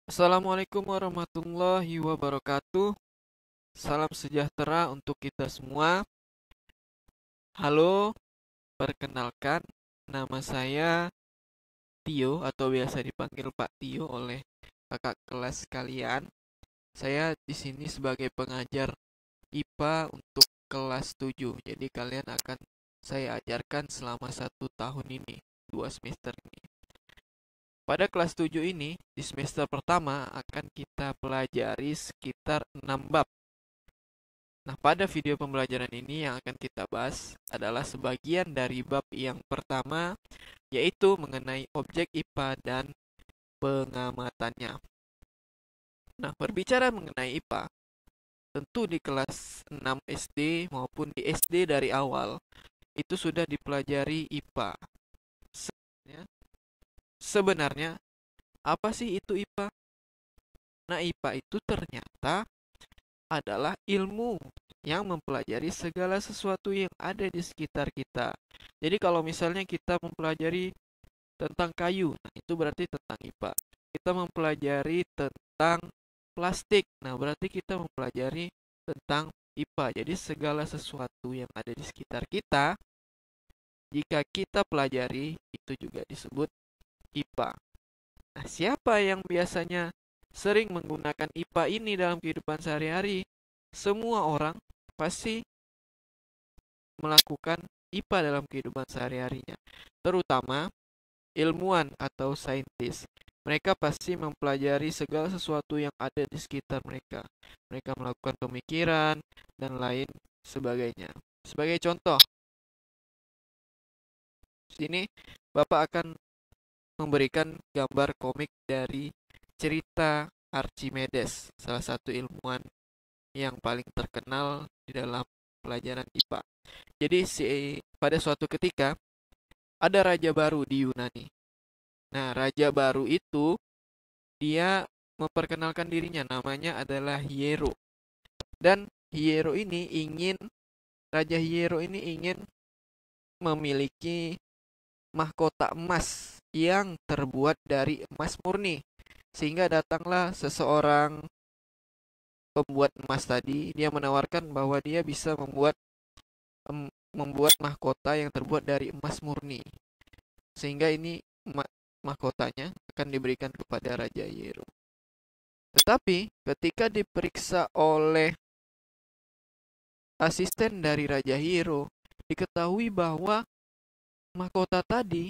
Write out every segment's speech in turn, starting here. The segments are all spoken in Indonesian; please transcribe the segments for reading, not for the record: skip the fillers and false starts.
Assalamualaikum warahmatullahi wabarakatuh. Salam sejahtera untuk kita semua. Halo, perkenalkan, nama saya Tio atau biasa dipanggil Pak Tio oleh kakak kelas kalian. Saya di sini sebagai pengajar IPA untuk kelas 7. Jadi kalian akan saya ajarkan selama 1 tahun ini, 2 semester ini. Pada kelas 7 ini, di semester pertama akan kita pelajari sekitar 6 bab. Nah, pada video pembelajaran ini yang akan kita bahas adalah sebagian dari bab yang pertama, yaitu mengenai objek IPA dan pengamatannya. Nah, berbicara mengenai IPA, tentu di kelas 6 SD maupun di SD dari awal, itu sudah dipelajari IPA. Sebenarnya, apa sih itu IPA? Nah, IPA itu ternyata adalah ilmu yang mempelajari segala sesuatu yang ada di sekitar kita. Jadi kalau misalnya kita mempelajari tentang kayu, nah itu berarti tentang IPA. Kita mempelajari tentang plastik, nah berarti kita mempelajari tentang IPA. Jadi segala sesuatu yang ada di sekitar kita, jika kita pelajari, itu juga disebut IPA. Nah, siapa yang biasanya sering menggunakan IPA ini dalam kehidupan sehari-hari? Semua orang pasti melakukan IPA dalam kehidupan sehari-harinya, terutama ilmuwan atau saintis. Mereka pasti mempelajari segala sesuatu yang ada di sekitar mereka. Mereka melakukan pemikiran dan lain sebagainya. Sebagai contoh, di sini Bapak akan memberikan gambar komik dari cerita Archimedes, salah satu ilmuwan yang paling terkenal di dalam pelajaran IPA. Jadi pada suatu ketika ada raja baru di Yunani. Nah, raja baru itu dia memperkenalkan dirinya, namanya adalah Hiero. Dan Hiero ini ingin Raja Hiero ini ingin memiliki mahkota emas yang terbuat dari emas murni. Sehingga datanglah seseorang pembuat emas tadi, dia menawarkan bahwa dia bisa membuat mahkota yang terbuat dari emas murni. Sehingga ini mahkotanya akan diberikan kepada Raja Hiero. Tetapi ketika diperiksa oleh asisten dari Raja Hiro, diketahui bahwa mahkota tadi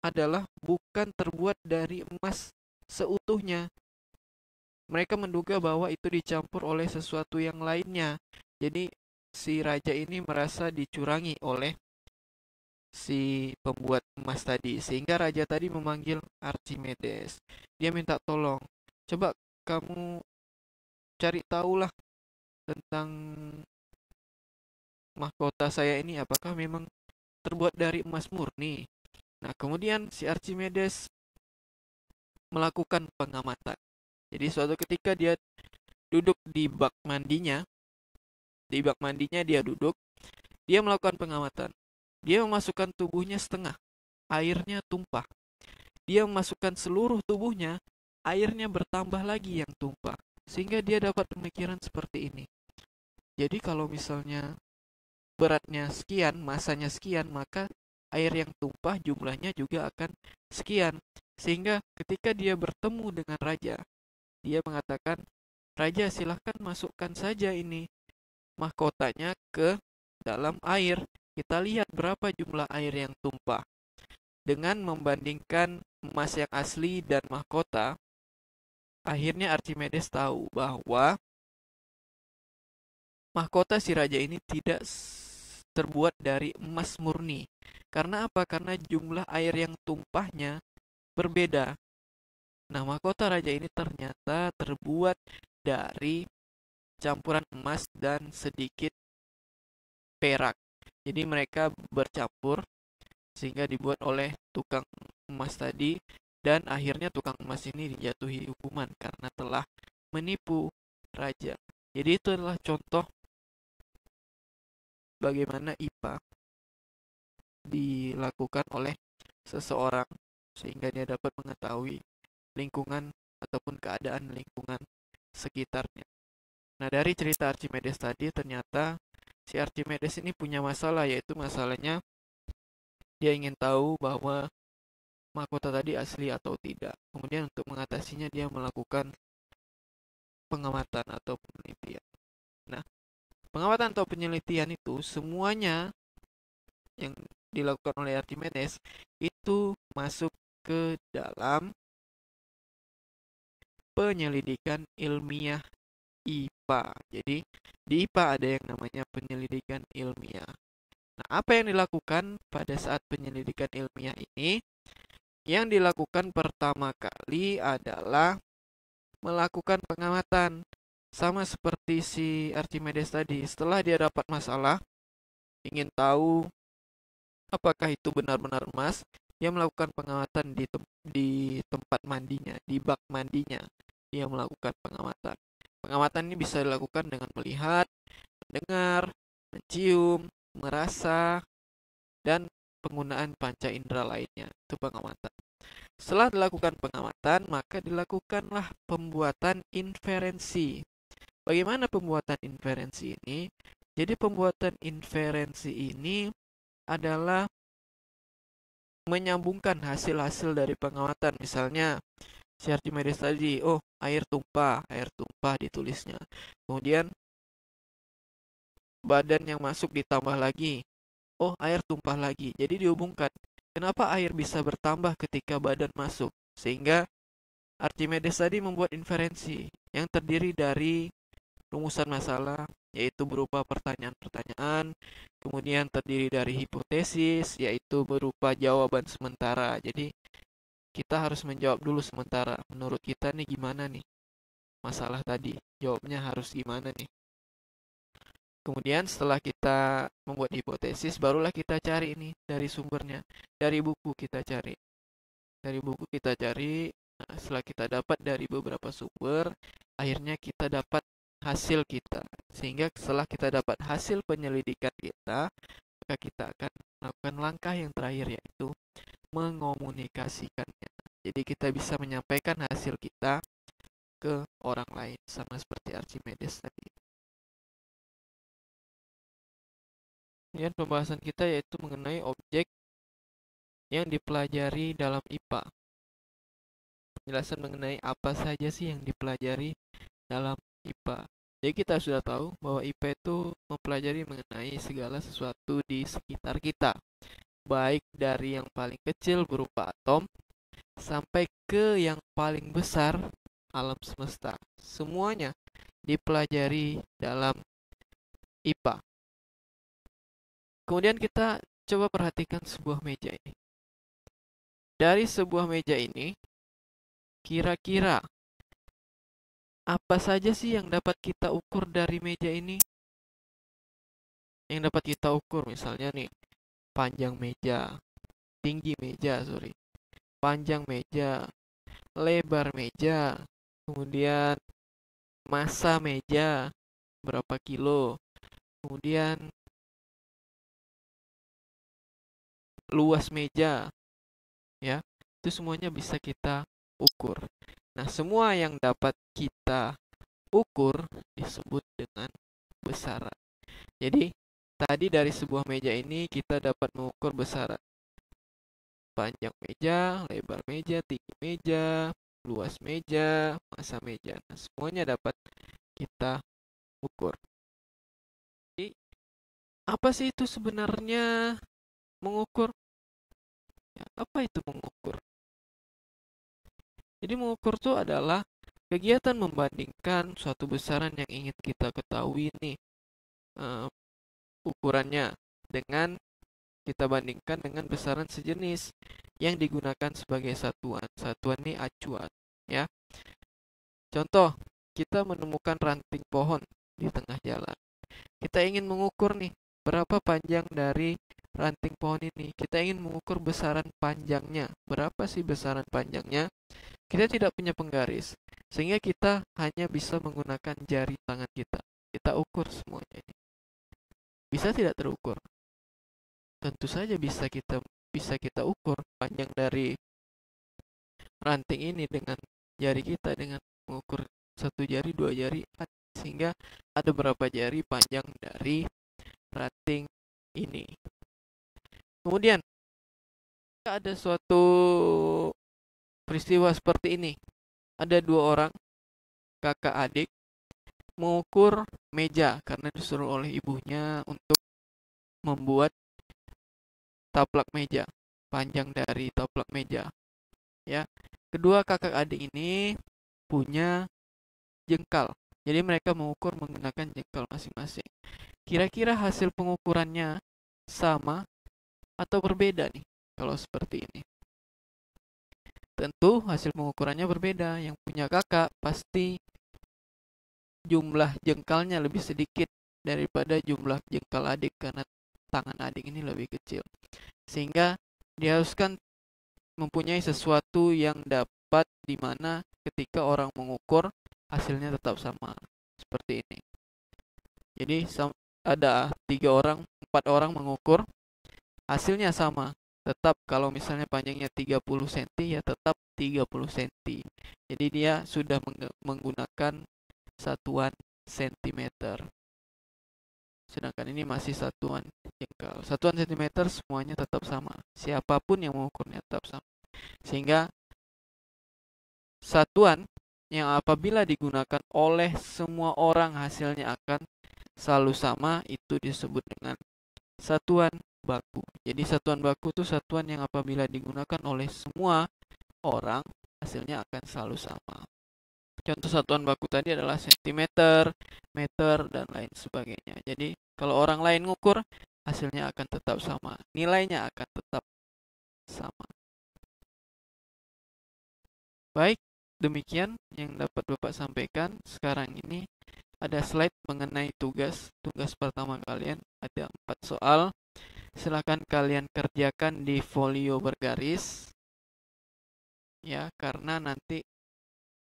adalah bukan terbuat dari emas seutuhnya. Mereka menduga bahwa itu dicampur oleh sesuatu yang lainnya. Jadi si raja ini merasa dicurangi oleh si pembuat emas tadi. Sehingga raja tadi memanggil Archimedes. Dia minta tolong, coba kamu cari tahulah tentang mahkota saya ini apakah memang terbuat dari emas murni. Nah, kemudian si Archimedes melakukan pengamatan. Jadi suatu ketika dia duduk di bak mandinya dia duduk, dia melakukan pengamatan. Dia memasukkan tubuhnya setengah, airnya tumpah. Dia memasukkan seluruh tubuhnya, airnya bertambah lagi yang tumpah. Sehingga dia dapat pemikiran seperti ini. Jadi kalau misalnya beratnya sekian, masanya sekian, maka air yang tumpah jumlahnya juga akan sekian. Sehingga ketika dia bertemu dengan raja, dia mengatakan, "Raja, silahkan masukkan saja ini mahkotanya ke dalam air. Kita lihat berapa jumlah air yang tumpah." Dengan membandingkan emas yang asli dan mahkota, akhirnya Archimedes tahu bahwa mahkota si raja ini tidak terbuat dari emas murni. Karena apa? Karena jumlah air yang tumpahnya berbeda. Nah, mahkota raja ini ternyata terbuat dari campuran emas dan sedikit perak. Jadi mereka bercampur sehingga dibuat oleh tukang emas tadi, dan akhirnya tukang emas ini dijatuhi hukuman karena telah menipu raja. Jadi itu adalah contoh bagaimana IPA dilakukan oleh seseorang sehingga dia dapat mengetahui lingkungan ataupun keadaan lingkungan sekitarnya. Nah, dari cerita Archimedes tadi ternyata si Archimedes ini punya masalah, yaitu masalahnya dia ingin tahu bahwa mahkota tadi asli atau tidak. Kemudian untuk mengatasinya dia melakukan pengamatan atau penelitian. Nah, pengamatan atau penelitian itu semuanya yang dilakukan oleh Archimedes itu masuk ke dalam penyelidikan ilmiah IPA. Jadi di IPA ada yang namanya penyelidikan ilmiah. Nah, apa yang dilakukan pada saat penyelidikan ilmiah ini? Yang dilakukan pertama kali adalah melakukan pengamatan. Sama seperti si Archimedes tadi, setelah dia dapat masalah, ingin tahu apakah itu benar-benar emas, dia melakukan pengamatan di tempat mandinya, di bak mandinya. Dia melakukan pengamatan. Pengamatan ini bisa dilakukan dengan melihat, mendengar, mencium, merasa, dan penggunaan panca indera lainnya. Itu pengamatan. Setelah dilakukan pengamatan, maka dilakukanlah pembuatan inferensi. Bagaimana pembuatan inferensi ini? Jadi pembuatan inferensi ini adalah menyambungkan hasil-hasil dari pengamatan. Misalnya, si Archimedes tadi, oh air tumpah ditulisnya. Kemudian badan yang masuk ditambah lagi, oh air tumpah lagi. Jadi dihubungkan, kenapa air bisa bertambah ketika badan masuk? Sehingga Archimedes tadi membuat inferensi yang terdiri dari rumusan masalah, yaitu berupa pertanyaan-pertanyaan, kemudian terdiri dari hipotesis, yaitu berupa jawaban sementara. Jadi kita harus menjawab dulu sementara. Menurut kita nih gimana nih masalah tadi? Jawabnya harus gimana nih? Kemudian setelah kita membuat hipotesis, barulah kita cari ini dari sumbernya. Dari buku kita cari. Dari buku kita cari. Nah, setelah kita dapat dari beberapa sumber, akhirnya kita dapat hasil kita. Sehingga setelah kita dapat hasil penyelidikan kita, maka kita akan melakukan langkah yang terakhir, yaitu mengomunikasikannya. Jadi kita bisa menyampaikan hasil kita ke orang lain, sama seperti Archimedes tadi. Kemudian pembahasan kita yaitu mengenai objek yang dipelajari dalam IPA. Penjelasan mengenai apa saja sih yang dipelajari dalam IPA. Jadi kita sudah tahu bahwa IPA itu mempelajari mengenai segala sesuatu di sekitar kita. Baik dari yang paling kecil berupa atom, sampai ke yang paling besar, alam semesta. Semuanya dipelajari dalam IPA. Kemudian kita coba perhatikan sebuah meja ini. Dari sebuah meja ini, kira-kira apa saja sih yang dapat kita ukur dari meja ini? Yang dapat kita ukur misalnya nih, panjang meja, tinggi meja, panjang meja, lebar meja, kemudian massa meja, berapa kilo, kemudian luas meja, ya, itu semuanya bisa kita ukur. Nah, semua yang dapat kita ukur disebut dengan besaran. Jadi, tadi dari sebuah meja ini kita dapat mengukur besaran. Panjang meja, lebar meja, tinggi meja, luas meja, massa meja. Nah, semuanya dapat kita ukur. Jadi, apa sih itu sebenarnya mengukur? Ya, apa itu mengukur? Jadi mengukur itu adalah kegiatan membandingkan suatu besaran yang ingin kita ketahui nih ukurannya dengan kita bandingkan dengan besaran sejenis yang digunakan sebagai satuan. Satuan ini acuan, ya. Contoh, kita menemukan ranting pohon di tengah jalan. Kita ingin mengukur nih berapa panjang dari ranting pohon ini. Kita ingin mengukur besaran panjangnya. Berapa sih besaran panjangnya? Kita tidak punya penggaris, sehingga kita hanya bisa menggunakan jari tangan kita. Kita ukur semuanya ini. Bisa tidak terukur? Tentu saja bisa kita ukur panjang dari ranting ini dengan jari kita dengan mengukur satu jari, dua jari, sehingga ada berapa jari panjang dari rating ini. Kemudian ada suatu peristiwa seperti ini. Ada dua orang kakak adik mengukur meja karena disuruh oleh ibunya untuk membuat taplak meja, panjang dari taplak meja. Ya, kedua kakak adik ini punya jengkal. Jadi mereka mengukur menggunakan jengkal masing-masing. Kira-kira hasil pengukurannya sama atau berbeda nih kalau seperti ini? Tentu hasil pengukurannya berbeda. Yang punya kakak pasti jumlah jengkalnya lebih sedikit daripada jumlah jengkal adik karena tangan adik ini lebih kecil. Sehingga diharuskan mempunyai sesuatu yang dapat dimana ketika orang mengukur hasilnya tetap sama seperti ini. Jadi ada 4 orang mengukur, hasilnya sama. Tetap kalau misalnya panjangnya 30 cm ya tetap 30 cm. Jadi dia sudah menggunakan satuan centimeter. Sedangkan ini masih satuan jengkal. Satuan centimeter semuanya tetap sama. Siapapun yang mengukurnya tetap sama. Sehingga satuan yang apabila digunakan oleh semua orang hasilnya akan selalu sama, itu disebut dengan satuan baku. Jadi satuan baku itu satuan yang apabila digunakan oleh semua orang hasilnya akan selalu sama. Contoh satuan baku tadi adalah sentimeter, meter, dan lain sebagainya. Jadi kalau orang lain ngukur hasilnya akan tetap sama, nilainya akan tetap sama. Baik, demikian yang dapat Bapak sampaikan. Sekarang ini ada slide mengenai tugas. Tugas pertama kalian ada 4 soal. Silakan kalian kerjakan di folio bergaris. Ya, karena nanti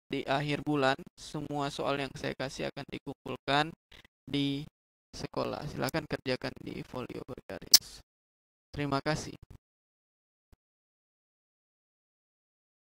di akhir bulan semua soal yang saya kasih akan dikumpulkan di sekolah. Silakan kerjakan di folio bergaris. Terima kasih.